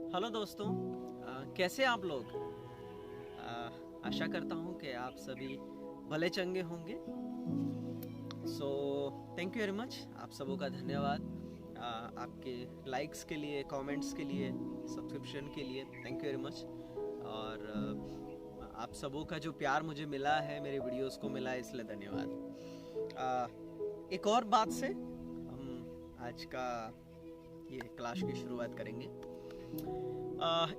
Hello दोस्तों, कैसे आप लोग। आशा करता हूँ कि आप सभी भले चंगे होंगे। So thank you very much, आप सबों का धन्यवाद। आपके लाइक्स के लिए, कमेंट्स के लिए, सब्सक्रिप्शन के लिए थैंक यू वेरी मच। और आप सबों का जो प्यार मुझे मिला है, मेरे वीडियोस को मिला है, इसलिए धन्यवाद। एक और बात से हम आज का ये क्लास की शुरुआत करेंगे।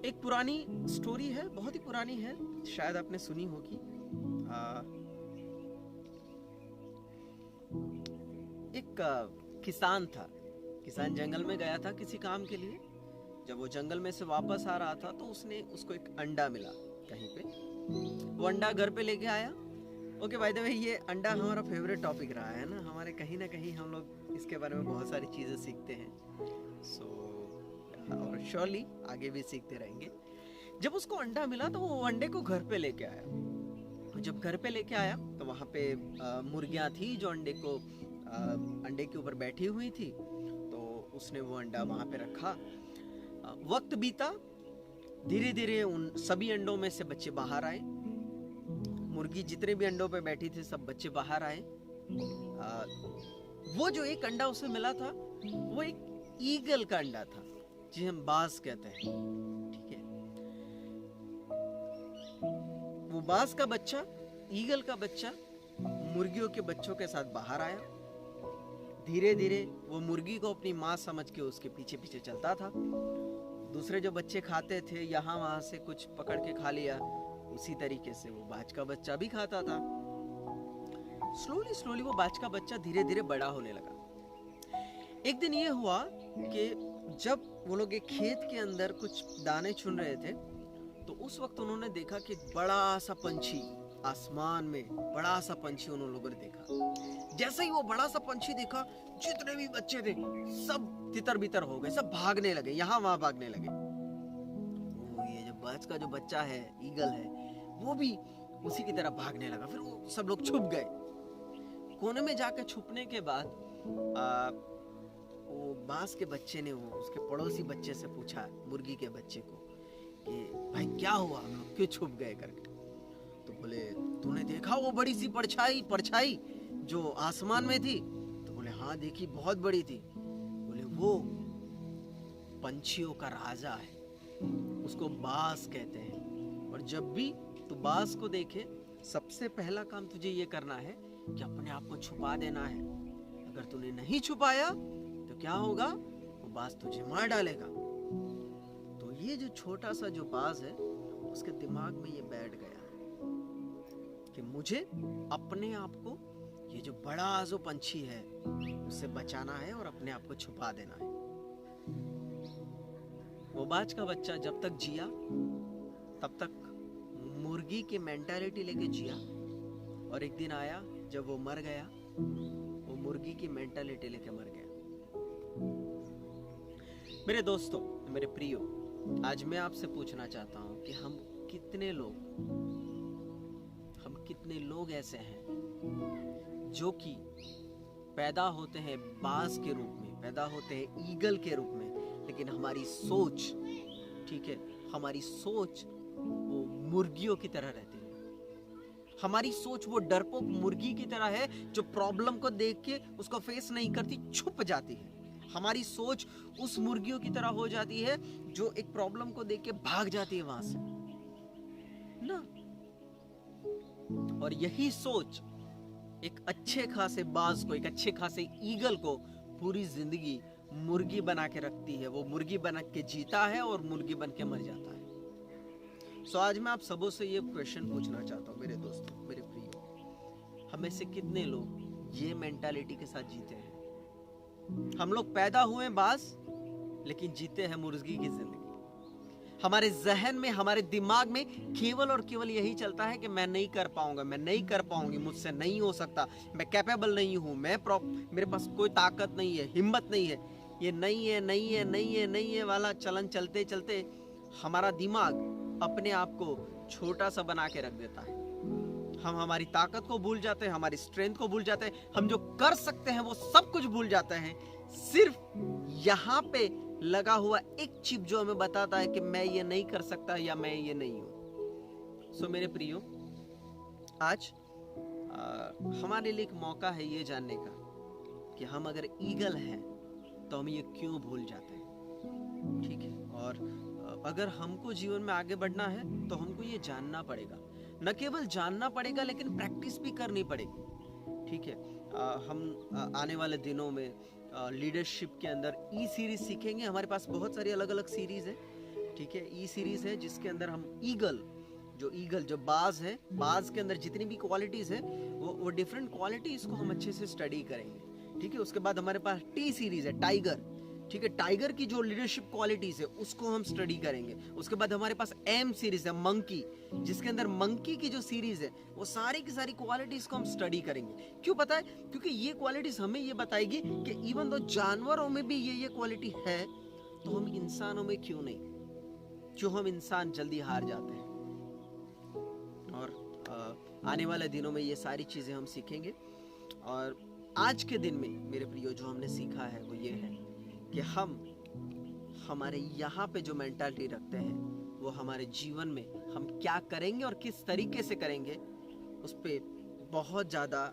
एक पुरानी स्टोरी है, बहुत ही पुरानी है, शायद आपने सुनी होगी। एक किसान था। किसान जंगल में गया था किसी काम के लिए। जब वो जंगल में से वापस आ रहा था तो उसको एक अंडा मिला कहीं पे। वो अंडा घर पे लेके आया। ओके, बाय द वे, ये अंडा हमारा फेवरेट टॉपिक रहा है ना हमारे। कहीं ना कहीं हम लोग इसके बारे में बहुत सारी चीज़ें सीखते हैं। और श्योरली आगे भी सीखते रहेंगे। जब उसको अंडा मिला तो वो अंडे को घर पे लेके आया। जब घर पे लेके आया तो वहाँ पे मुर्गियाँ थी जो अंडे के ऊपर बैठी हुई थी। तो उसने वो अंडा वहाँ पे रखा। वक्त बीता, धीरे धीरे उन सभी अंडों में से बच्चे बाहर आए। मुर्गी जितने भी अंडों पे बैठी थी सब बच्चे बाहर आए। वो जो एक अंडा उसे मिला था वो एक ईगल का अंडा था, जिसे हम बाज कहते हैं। ठीक है, वो बाज का बच्चा, ईगल का बच्चा मुर्गियों के बच्चों के साथ बाहर आया। धीरे धीरे वो मुर्गी को अपनी माँ समझ के उसके पीछे पीछे चलता था। दूसरे जो बच्चे खाते थे, यहाँ वहां से कुछ पकड़ के खा लिया, उसी तरीके से वो बाज का बच्चा भी खाता था। स्लोली स्लोली वो बाज का बच्चा धीरे धीरे बड़ा होने लगा। एक दिन ये हुआ कि जब वो लोग एक खेत के अंदर कुछ दाने चुन रहे थे तो उस वक्त उन्होंने देखा कि एक बड़ा सा पंछी आसमान में, बड़ा सा पंछी उन लोगों ने देखा। जैसे ही वो बड़ा सा पंछी देखा, जितने भी बच्चे थे सब तितर बितर हो गए, सब भागने लगे, यहाँ वहां भागने लगे। ये जो बाज का जो बच्चा है, ईगल है, वो भी उसी की तरह भागने लगा। फिर वो सब लोग छुप गए। कोने में जाकर छुपने के बाद वो बाज के बच्चे ने उसके पड़ोसी बच्चे से पूछा, मुर्गी के बच्चे को, कि भाई क्या हुआ, हम लोग क्यों छुप गए करके। तो बोले, तूने देखा वो बड़ी सी परछाई जो आसमान में थी? तो बोले, हाँ देखी, बहुत बड़ी थी। बोले, वो पंछियों का राजा है, उसको बाज कहते हैं। और जब भी तू बाज को देखे, सबसे पहला काम तुझे ये करना है कि अपने आप को छुपा देना है। अगर तूने नहीं छुपाया तो क्या होगा, वो बाज तुझे मार डालेगा। तो ये जो छोटा सा जो बाज है, उसके दिमाग में ये बैठ गया कि मुझे अपने आप को, ये जो बड़ा जो पंछी है, उससे बचाना है और अपने आप को छुपा देना है। वो बाज का बच्चा जब तक जिया तब तक मुर्गी की मेंटालिटी लेके जिया। और एक दिन आया जब वो मर गया, वो मुर्गी की मेंटालिटी लेके मर गया। मेरे दोस्तों, मेरे प्रियो, आज मैं आपसे पूछना चाहता हूं कि हम कितने लोग ऐसे हैं जो कि पैदा होते हैं बाज के रूप में, पैदा होते हैं ईगल के रूप में, लेकिन हमारी सोच, ठीक है, हमारी सोच वो मुर्गियों की तरह रहती है। हमारी सोच वो डरपोक मुर्गी की तरह है जो प्रॉब्लम को देख के उसको फेस नहीं करती, छुप जाती है। हमारी सोच उस मुर्गियों की तरह हो जाती है जो एक प्रॉब्लम को देख के भाग जाती है वहां से ना। और यही सोच एक अच्छे खासे बाज को, एक अच्छे खासे ईगल को पूरी जिंदगी मुर्गी बना के रखती है। वो मुर्गी बना के जीता है और मुर्गी बन के मर जाता है। सो आज मैं आप सबों से ये क्वेश्चन पूछना चाहता हूँ, मेरे दोस्तों, मेरे प्रियो, हमें से कितने लोग ये मेंटालिटी के साथ जीते हैं? हम लोग पैदा हुए बाज, लेकिन जीते हैं मुर्गी की जिंदगी। हमारे जहन में, हमारे दिमाग में केवल और केवल यही चलता है कि मैं नहीं कर पाऊंगा, मैं नहीं कर पाऊंगी, मुझसे नहीं हो सकता, मैं कैपेबल नहीं हूं, मेरे पास कोई ताकत नहीं है, हिम्मत नहीं है। ये नहीं है वाला चलन चलते चलते हमारा दिमाग अपने आप को छोटा सा बना के रख देता है। हम हमारी ताकत को भूल जाते हैं, हमारी स्ट्रेंथ को भूल जाते हैं, हम जो कर सकते हैं वो सब कुछ भूल जाते हैं। सिर्फ यहाँ पे लगा हुआ एक चिप जो हमें बताता है कि मैं ये नहीं कर सकता या मैं ये नहीं हूं। सो मेरे प्रियो, आज हमारे लिए एक मौका है ये जानने का कि हम अगर ईगल हैं तो हम ये क्यों भूल जाते हैं। ठीक है, और अगर हमको जीवन में आगे बढ़ना है तो हमको ये जानना पड़ेगा, न केवल जानना पड़ेगा लेकिन प्रैक्टिस भी करनी पड़ेगी। ठीक है, हम आने वाले दिनों में लीडरशिप के अंदर ई सीरीज सीखेंगे। हमारे पास बहुत सारी अलग अलग सीरीज है। ठीक है, ई सीरीज है जिसके अंदर हम ईगल जो बाज है, बाज के अंदर जितनी भी क्वालिटीज है वो डिफरेंट क्वालिटीज को हम अच्छे से स्टडी करेंगे। ठीक है, उसके बाद हमारे पास टी सीरीज है, टाइगर। ठीक है, टाइगर की जो लीडरशिप क्वालिटीज है उसको हम स्टडी करेंगे। उसके बाद हमारे पास एम सीरीज है, मंकी, जिसके अंदर मंकी की जो सीरीज है वो सारी की सारी क्वालिटीज को हम स्टडी करेंगे। क्यों पता है? क्योंकि ये क्वालिटीज हमें ये बताएगी कि इवन दो जानवरों में भी ये क्वालिटी है तो हम इंसानों में क्यों नहीं, क्यों हम इंसान जल्दी हार जाते हैं। और आने वाले दिनों में ये सारी चीजें हम सीखेंगे। और आज के दिन में मेरे प्रियो जो हमने सीखा है वो ये है कि हम हमारे यहाँ पे जो मेंटालिटी रखते हैं वो हमारे जीवन में हम क्या करेंगे और किस तरीके से करेंगे उस पे बहुत ज़्यादा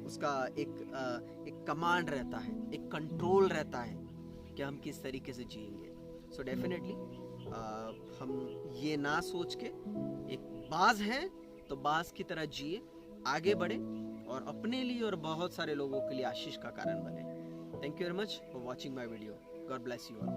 उसका एक कमांड रहता है, एक कंट्रोल रहता है कि हम किस तरीके से जिएंगे। सो डेफिनेटली हम ये ना सोच के एक बाज है तो बाज की तरह जिए, आगे बढ़े और अपने लिए और बहुत सारे लोगों के लिए आशीष का कारण बने। Thank you very much for watching my video. God bless you all.